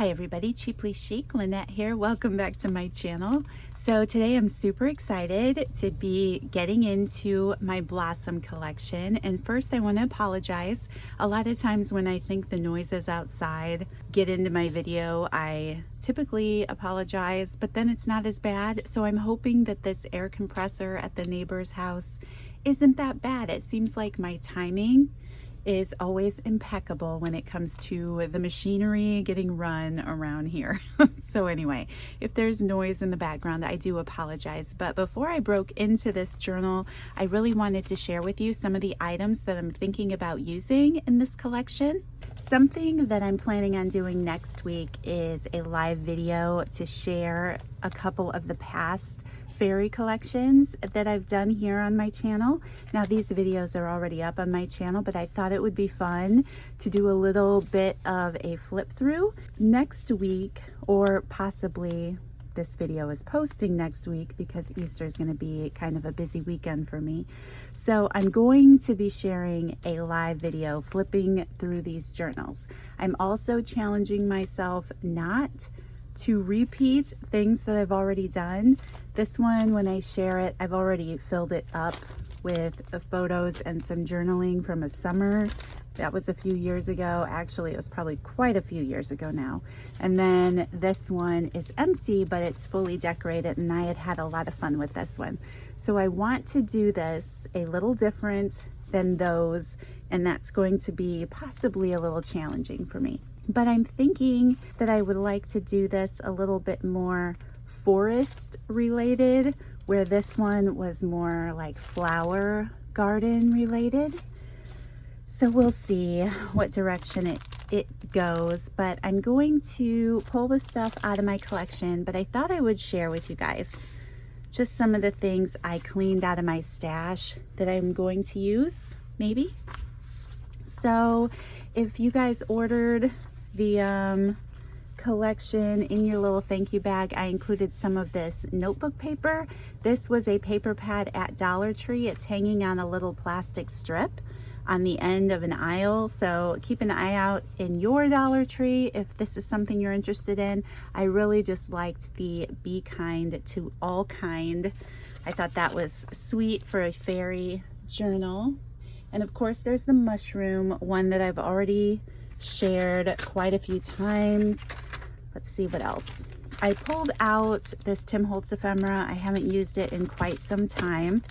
Hi everybody, Cheaply Chic, Lynette here. Welcome back to my channel. So today I'm super excited to be getting into my blossom collection. And first I want to apologize. A lot of times when I think the noises outside get into my video, I typically apologize, but then it's not as bad. So I'm hoping that this air compressor at the neighbor's house isn't that bad. It seems like my timing is always impeccable when it comes to the machinery getting run around here. So anyway, if there's noise in the background, I do apologize. But before I broke into this journal, I really wanted to share with you some of the items that I'm thinking about using in this collection. Something that I'm planning on doing next week is a live video to share a couple of the past fairy collections that I've done here on my channel. Now these videos are already up on my channel, but I thought it would be fun to do a little bit of a flip through next week, or possibly this video is posting next week because Easter is going to be kind of a busy weekend for me. So I'm going to be sharing a live video flipping through these journals. I'm also challenging myself not to repeat things that I've already done. This one, when I share it, I've already filled it up with photos and some journaling from a summer. That was a few years ago. Actually, it was probably quite a few years ago now. And then this one is empty, but it's fully decorated, and I had had a lot of fun with this one. So I want to do this a little different than those, and that's going to be possibly a little challenging for me. But I'm thinking that I would like to do this a little bit more forest related, where this one was more like flower garden related. So we'll see what direction it goes, but I'm going to pull the stuff out of my collection. But I thought I would share with you guys just some of the things I cleaned out of my stash that I'm going to use, maybe. So if you guys ordered the collection in your little thank you bag, I included some of this notebook paper. This was a paper pad at Dollar Tree. It's hanging on a little plastic strip on the end of an aisle, so keep an eye out in your Dollar Tree if this is something you're interested in. I really just liked the Be Kind to All Kind. I thought that was sweet for a fairy journal. And of course there's the mushroom one that I've already shared quite a few times. Let's see what else. I pulled out this Tim Holtz ephemera. I haven't used it in quite some time.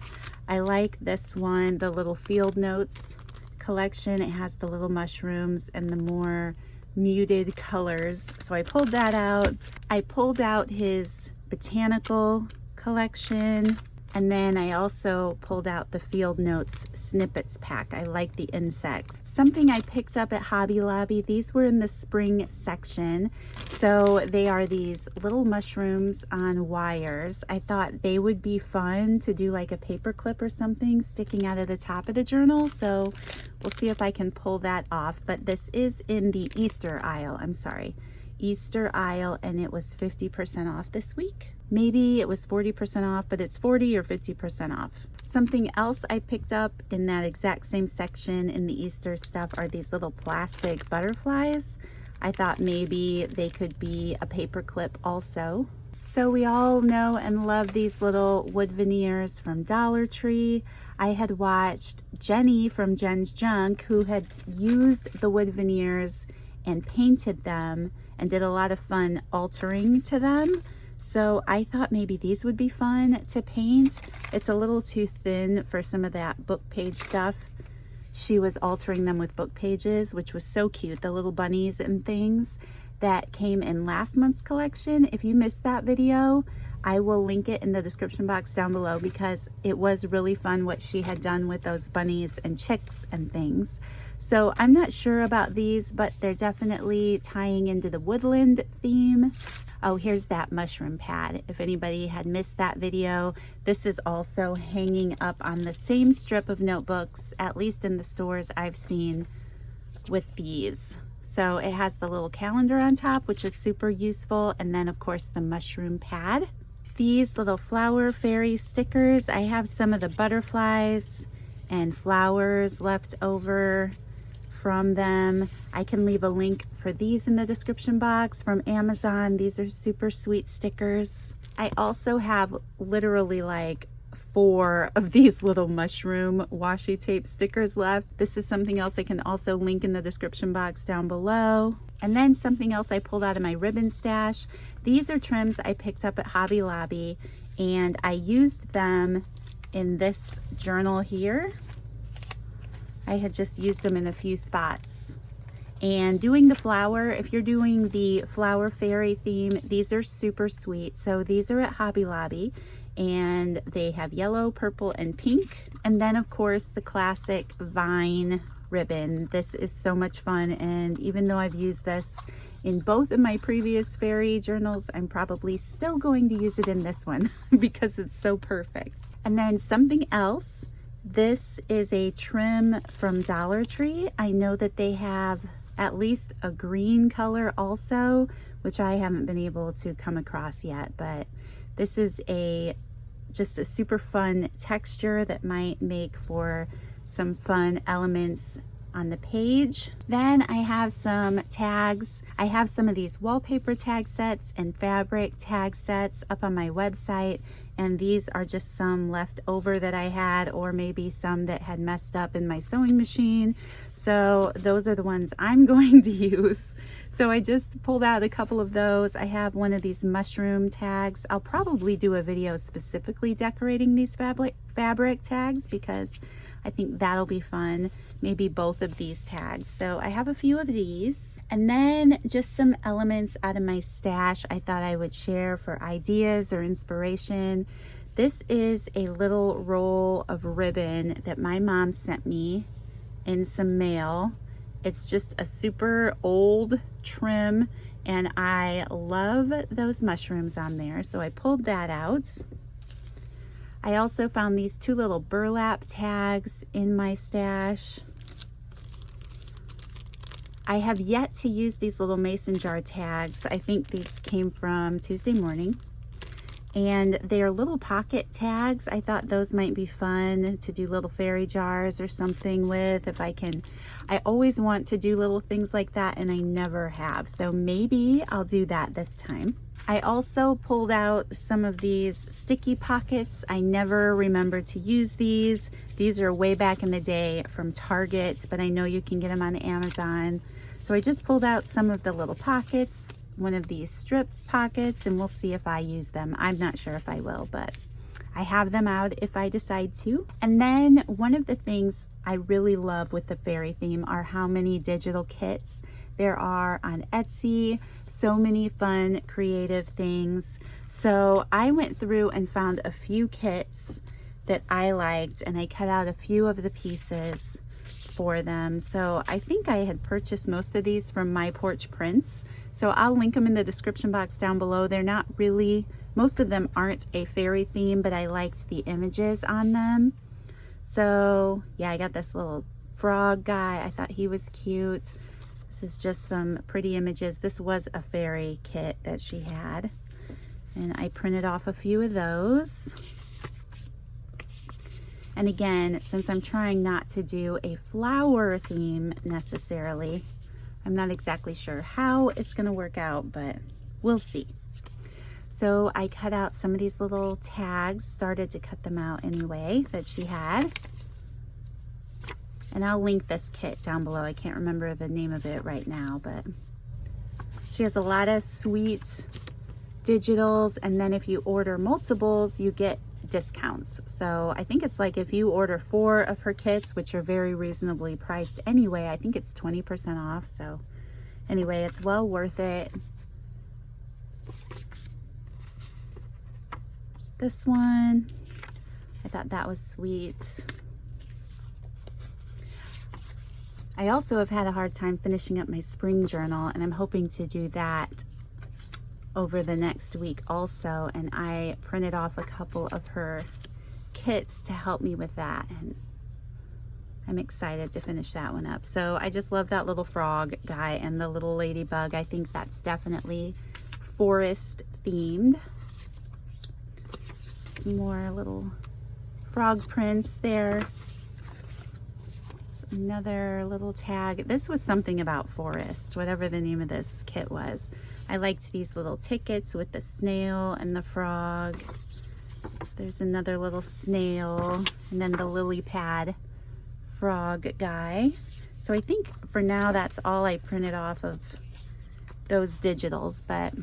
I like this one, the little field notes collection. It has the little mushrooms and the more muted colors. So I pulled that out. I pulled out his botanical collection. And then I also pulled out the Field Notes Snippets pack. I like the insects. Something I picked up at Hobby Lobby. These were in the spring section. So they are these little mushrooms on wires. I thought they would be fun to do like a paper clip or something sticking out of the top of the journal. So we'll see if I can pull that off. But this is in the Easter aisle. I'm sorry. Easter aisle, and it was 50% off this week. Maybe it was 40% off, but it's 40 or 50% off. Something else I picked up in that exact same section in the Easter stuff are these little plastic butterflies. I thought maybe they could be a paper clip also. So we all know and love these little wood veneers from Dollar Tree. I had watched Jenny from Jen's Junk, who had used the wood veneers and painted them and did a lot of fun altering to them. So I thought maybe these would be fun to paint. It's a little too thin for some of that book page stuff. She was altering them with book pages, which was so cute. The little bunnies and things that came in last month's collection. If you missed that video, I will link it in the description box down below because it was really fun what she had done with those bunnies and chicks and things. So I'm not sure about these, but they're definitely tying into the woodland theme. Oh, here's that mushroom pad. If anybody had missed that video, this is also hanging up on the same strip of notebooks, at least in the stores I've seen with these. So it has the little calendar on top, which is super useful. And then of course the mushroom pad. These little flower fairy stickers. I have some of the butterflies and flowers left over from them. I can leave a link for these in the description box from Amazon. These are super sweet stickers. I also have literally like 4 of these little mushroom washi tape stickers left. This is something else I can also link in the description box down below. And then something else I pulled out of my ribbon stash. These are trims I picked up at Hobby Lobby, and I used them in this journal here. I had just used them in a few spots. And doing the flower, if you're doing the flower fairy theme, these are super sweet. So these are at Hobby Lobby, and they have yellow, purple, and pink. And then of course the classic vine ribbon. This is so much fun, and even though I've used this in both of my previous fairy journals, I'm probably still going to use it in this one because it's so perfect. And then something else, this is a trim from Dollar Tree. I know that they have at least a green color also, which I haven't been able to come across yet, but this is just a super fun texture that might make for some fun elements on the page. Then I have some tags. I have some of these wallpaper tag sets and fabric tag sets up on my website, and these are just some left over that I had, or maybe some that had messed up in my sewing machine. So those are the ones I'm going to use. So I just pulled out a couple of those. I have one of these mushroom tags. I'll probably do a video specifically decorating these fabric tags because I think that'll be fun. Maybe both of these tags. So I have a few of these. And then just some elements out of my stash I thought I would share for ideas or inspiration. This is a little roll of ribbon that my mom sent me in some mail. It's just a super old trim, and I love those mushrooms on there, so I pulled that out. I also found these 2 little burlap tags in my stash. I have yet to use these little mason jar tags. I think these came from Tuesday Morning. And they are little pocket tags. I thought those might be fun to do little fairy jars or something with if I can. I always want to do little things like that, and I never have. So maybe I'll do that this time. I also pulled out some of these sticky pockets. I never remembered to use these. These are way back in the day from Target, but I know you can get them on Amazon. So I just pulled out some of the little pockets, one of these strip pockets, and we'll see if I use them. I'm not sure if I will, but I have them out if I decide to. And then one of the things I really love with the fairy theme are how many digital kits there are on Etsy. So many fun, creative things. So I went through and found a few kits that I liked, and I cut out a few of the pieces for them. So I think I had purchased most of these from My Porch Prints. So I'll link them in the description box down below. They're not really, most of them aren't a fairy theme, but I liked the images on them. So yeah, I got this little frog guy. I thought he was cute. This is just some pretty images. This was a fairy kit that she had, and I printed off a few of those. And again, since I'm trying not to do a flower theme necessarily, I'm not exactly sure how it's going to work out, but we'll see. So I cut out some of these little tags, started to cut them out anyway, that she had. And I'll link this kit down below. I can't remember the name of it right now, but she has a lot of sweet digitals. And then if you order multiples, you get discounts. So I think it's like if you order 4 of her kits, which are very reasonably priced anyway, I think it's 20% off. So anyway, it's well worth it. This one, I thought that was sweet. I also have had a hard time finishing up my spring journal, and I'm hoping to do that over the next week also, and I printed off a couple of her kits to help me with that, and I'm excited to finish that one up. So I just love that little frog guy and the little ladybug. I think that's definitely forest themed. Some more little frog prints there. Another little tag. This was something about forest, whatever the name of this kit was. I liked these little tickets with the snail and the frog. There's another little snail, and then the lily pad frog guy. So I think for now that's all I printed off of those digitals, but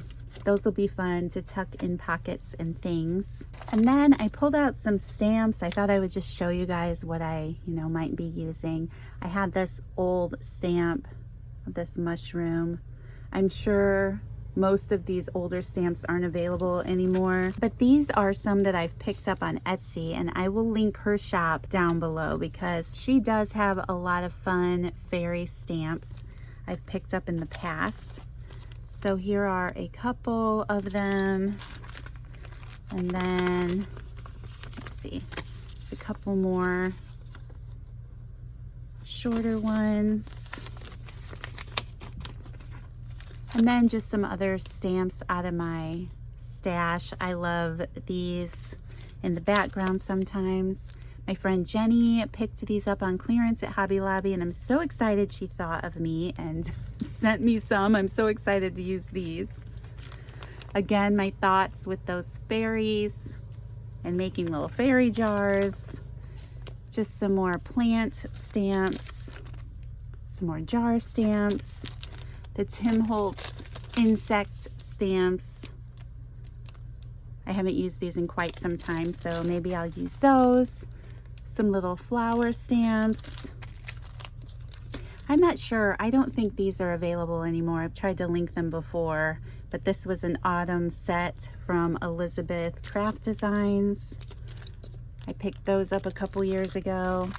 those will be fun to tuck in pockets and things. And then I pulled out some stamps. I thought I would just show you guys what I, might be using. I had this old stamp of this mushroom. I'm sure most of these older stamps aren't available anymore, but these are some that I've picked up on Etsy, and I will link her shop down below because she does have a lot of fun fairy stamps I've picked up in the past. So here are a couple of them, and then let's see, a couple more shorter ones. And then just some other stamps out of my stash. I love these in the background sometimes. My friend Jenny picked these up on clearance at Hobby Lobby, and I'm so excited she thought of me and sent me some. I'm so excited to use these. Again, my thoughts with those fairies and making little fairy jars. Just some more plant stamps, some more jar stamps. The Tim Holtz insect stamps. I haven't used these in quite some time, so maybe I'll use those. Some little flower stamps. I'm not sure. I don't think these are available anymore. I've tried to link them before, but this was an autumn set from Elizabeth Craft Designs. I picked those up a couple years ago.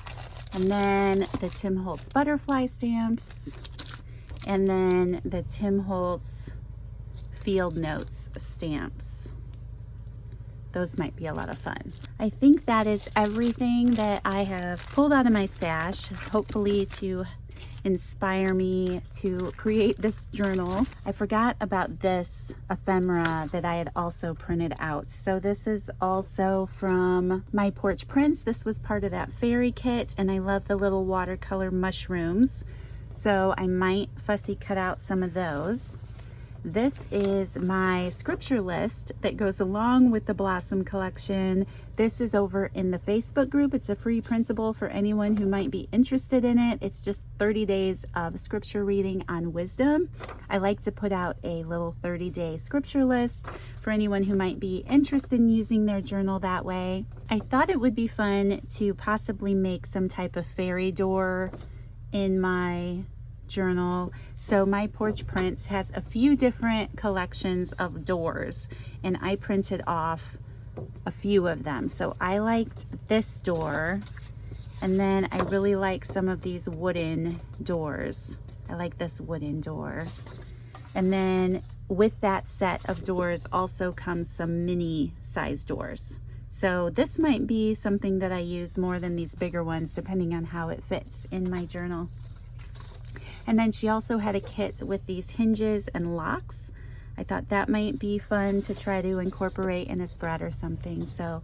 And then the Tim Holtz butterfly stamps. And then the Tim Holtz Field Notes stamps. Those might be a lot of fun. I think that is everything that I have pulled out of my stash, hopefully to inspire me to create this journal. I forgot about this ephemera that I had also printed out. So this is also from My Porch Prints. This was part of that fairy kit, and I love the little watercolor mushrooms. So I might fussy cut out some of those. This is my scripture list that goes along with the Blossom collection. This is over in the Facebook group. It's a free printable for anyone who might be interested in it. It's just 30 days of scripture reading on wisdom. I like to put out a little 30-day scripture list for anyone who might be interested in using their journal that way. I thought it would be fun to possibly make some type of fairy door in my journal. So My Porch Prints has a few different collections of doors, and I printed off a few of them. So I liked this door, and then I really like some of these wooden doors. I like this wooden door. And then with that set of doors also comes some mini size doors. So this might be something that I use more than these bigger ones, depending on how it fits in my journal. And then she also had a kit with these hinges and locks. I thought that might be fun to try to incorporate in a spread or something. So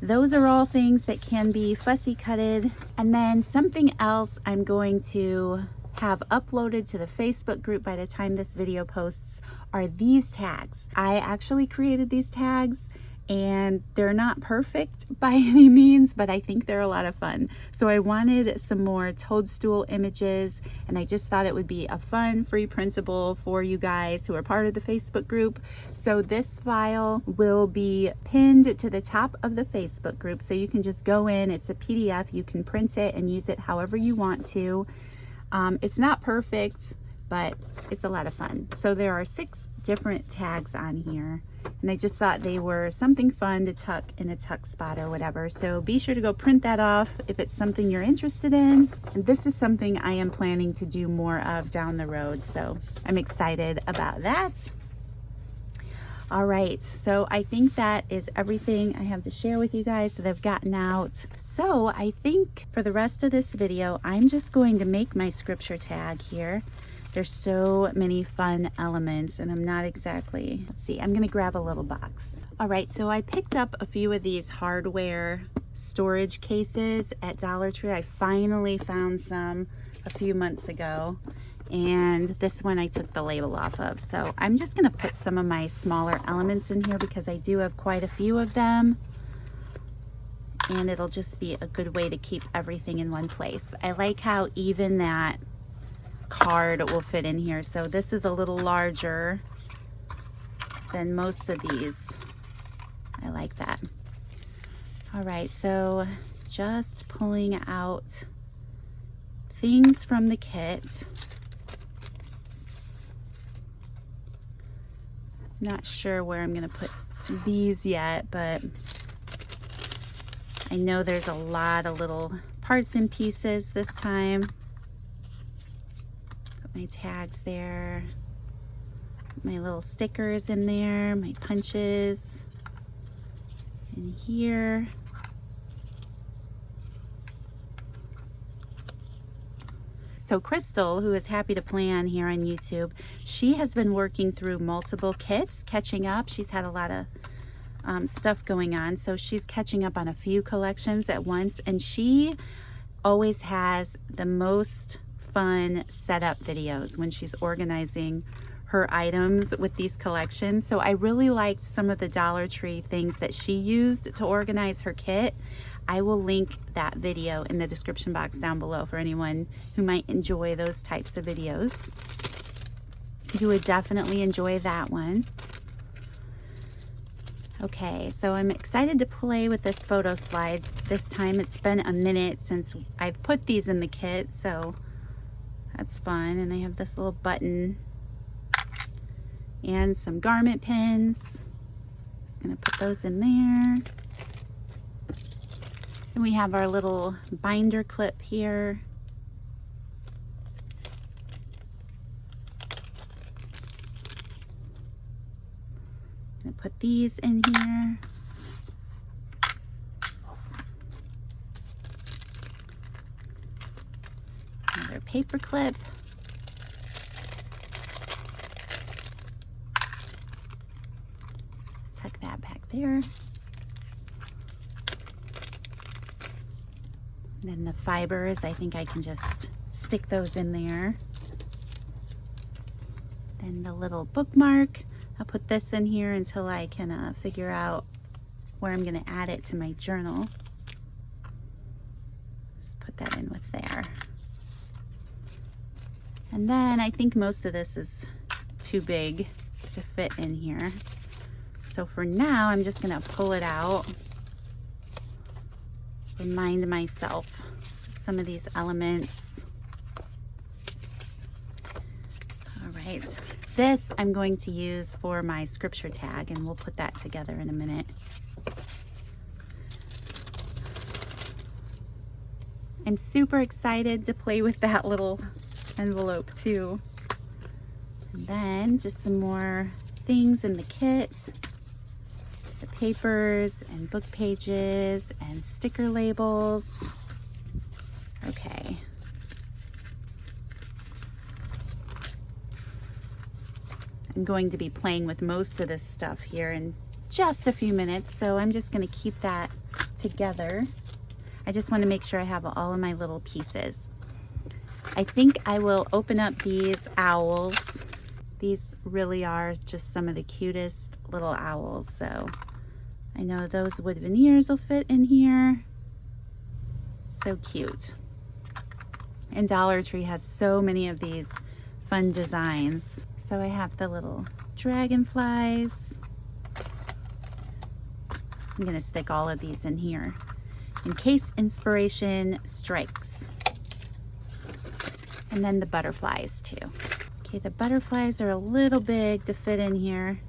those are all things that can be fussy cutted. And then something else I'm going to have uploaded to the Facebook group by the time this video posts are these tags. I actually created these tags, and they're not perfect by any means, but I think they're a lot of fun. So I wanted some more toadstool images, and I just thought it would be a fun free printable for you guys who are part of the Facebook group. So this file will be pinned to the top of the Facebook group, so you can just go in. It's a PDF. You can print it and use it however you want to. It's not perfect, but it's a lot of fun. So there are 6 different tags on here, and I just thought they were something fun to tuck in a tuck spot or whatever. So be sure to go print that off if it's something you're interested in. And this is something I am planning to do more of down the road, so I'm excited about that. All right, so I think that is everything I have to share with you guys that I've gotten out. So I think for the rest of this video, I'm just going to make my scripture tag here. There's so many fun elements, and I'm not exactly, let's see, I'm gonna grab a little box. All right, so I picked up a few of these hardware storage cases at Dollar Tree. I finally found some a few months ago, and this one I took the label off of. So I'm just gonna put some of my smaller elements in here because I do have quite a few of them, and it'll just be a good way to keep everything in one place. I like how even that card will fit in here. So this is a little larger than most of these. I like that. All right, so just pulling out things from the kit. Not sure where I'm gonna put these yet, but I know there's a lot of little parts and pieces this time. Put my tags there, my little stickers in there, my punches in here. So Crystal, who is Happy to Plan here on YouTube, she has been working through multiple kits, catching up. She's had a lot of stuff going on, so she's catching up on a few collections at once, and she always has the most fun setup videos when she's organizing her items with these collections. So I really liked some of the Dollar Tree things that she used to organize her kit. I will link that video in the description box down below for anyone who might enjoy those types of videos. You would definitely enjoy that one. Okay, so I'm excited to play with this photo slide this time. It's been a minute since I've put these in the kit, so that's fun. And they have this little button and some garment pins. Just gonna put those in there. And we have our little binder clip here. I'm gonna put these in here. Another paper clip. Tuck that back there. And then the fibers, I think I can just stick those in there. Then the little bookmark, I'll put this in here until I can figure out where I'm gonna add it to my journal. Just put that in with there. And then I think most of this is too big to fit in here. So for now, I'm just gonna pull it out. Remind myself of some of these elements. All right, this I'm going to use for my scripture tag, and we'll put that together in a minute. I'm super excited to play with that little envelope too. And then just some more things in the kit. The papers and book pages and sticker labels. Okay. I'm going to be playing with most of this stuff here in just a few minutes, so I'm just going to keep that together. I just want to make sure I have all of my little pieces. I think I will open up these owls. These really are just some of the cutest little owls, so I know those wood veneers will fit in here. So cute. And Dollar Tree has so many of these fun designs. So I have the little dragonflies. I'm gonna stick all of these in here in case inspiration strikes. And then the butterflies too. Okay, the butterflies are a little big to fit in here.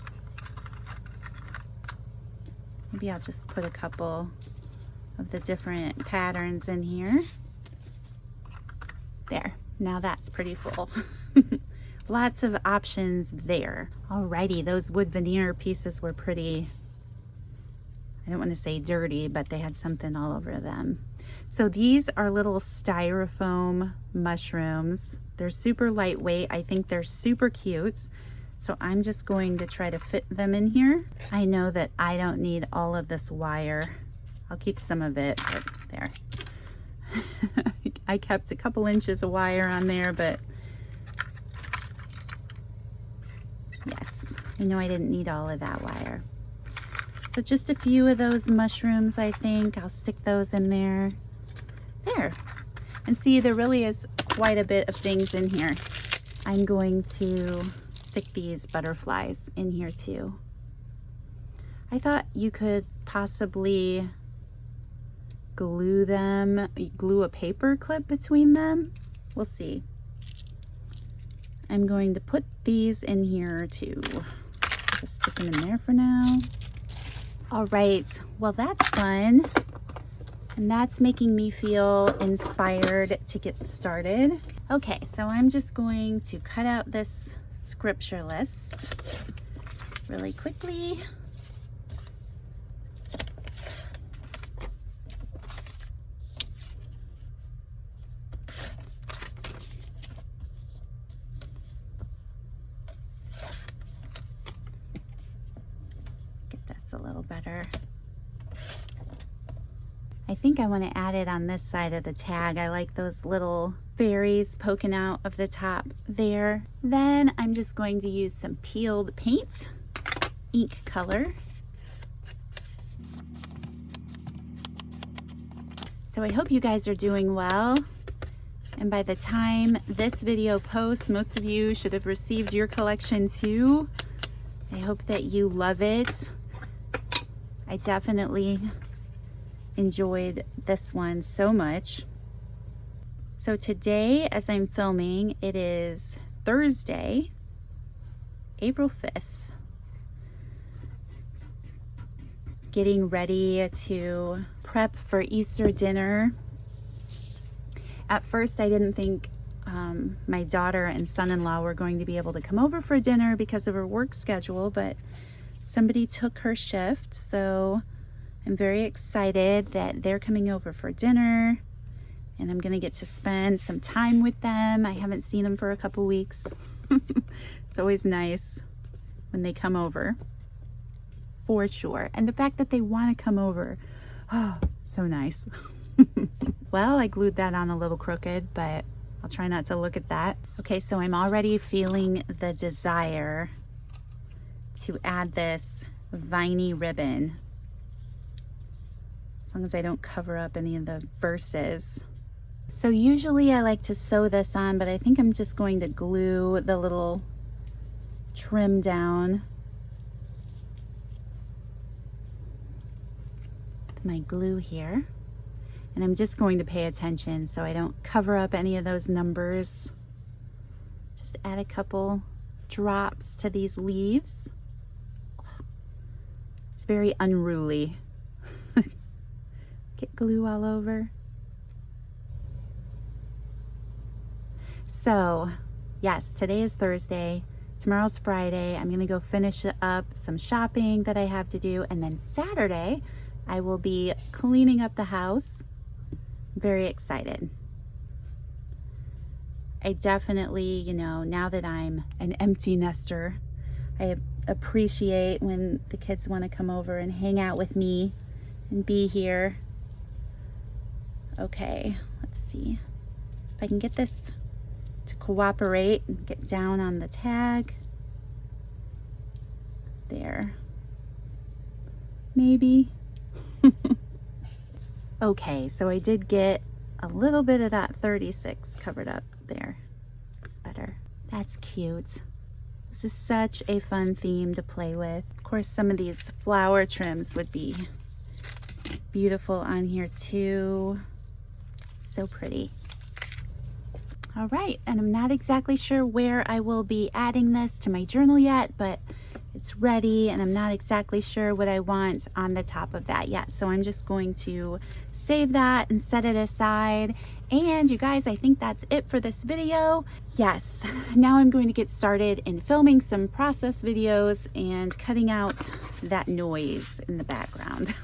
Maybe I'll just put a couple of the different patterns in here. There, now that's pretty full. Lots of options there. Alrighty, those wood veneer pieces were pretty, I don't want to say dirty, but they had something all over them. So these are little styrofoam mushrooms. They're super lightweight. I think they're super cute. So I'm just going to try to fit them in here. I know that I don't need all of this wire I'll keep some of it, but there. I kept a couple inches of wire on there, but yes, I know I didn't need all of that wire. So just a few of those mushrooms, I think. I'll stick those in there. There. And see, there really is quite a bit of things in here. I'm going to stick these butterflies in here too. I thought you could possibly glue them, glue a paper clip between them. We'll see. I'm going to put these in here too. Just stick them in there for now. All right, well that's fun. And that's making me feel inspired to get started. Okay, so I'm just going to cut out this scripture list really quickly. Get this a little better. I think I want to add it on this side of the tag. I like those little fairies poking out of the top there. Then I'm just going to use some peeled paint, ink color. So I hope you guys are doing well. And by the time this video posts, most of you should have received your collection too. I hope that you love it. I definitely enjoyed this one so much. So today, as I'm filming, it is Thursday, April 5th. Getting ready to prep for Easter dinner. At first, I didn't think my daughter and son-in-law were going to be able to come over for dinner because of her work schedule, but somebody took her shift, so I'm very excited that they're coming over for dinner, and I'm gonna get to spend some time with them. I haven't seen them for a couple weeks. It's always nice when they come over, for sure. And the fact that they wanna come over, oh, so nice. Well, I glued that on a little crooked, but I'll try not to look at that. Okay, so I'm already feeling the desire to add this viney ribbon, as long as I don't cover up any of the verses. So usually I like to sew this on, but I think I'm just going to glue the little trim down with my glue here. And I'm just going to pay attention so I don't cover up any of those numbers. Just add a couple drops to these leaves. It's very unruly. Get glue all over. So, yes, today is Thursday. Tomorrow's Friday. I'm gonna go finish up some shopping that I have to do, and then Saturday I will be cleaning up the house. Very excited. I definitely, you know, now that I'm an empty nester, I appreciate when the kids want to come over and hang out with me and be here. Okay, let's see if I can get this to cooperate and get down on the tag. There. Maybe. Okay, so I did get a little bit of that 36 covered up there. That's better. That's cute. This is such a fun theme to play with. Of course, some of these flower trims would be beautiful on here too. So pretty. All right, and I'm not exactly sure where I will be adding this to my journal yet, but it's ready, and I'm not exactly sure what I want on the top of that yet. So I'm just going to save that and set it aside. And you guys, I think that's it for this video. Yes, now I'm going to get started in filming some process videos and cutting out that noise in the background.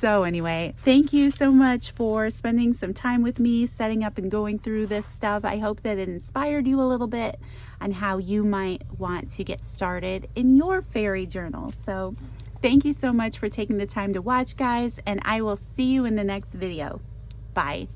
So anyway, thank you so much for spending some time with me, setting up and going through this stuff. I hope that it inspired you a little bit on how you might want to get started in your fairy journal. So thank you so much for taking the time to watch, guys, and I will see you in the next video. Bye.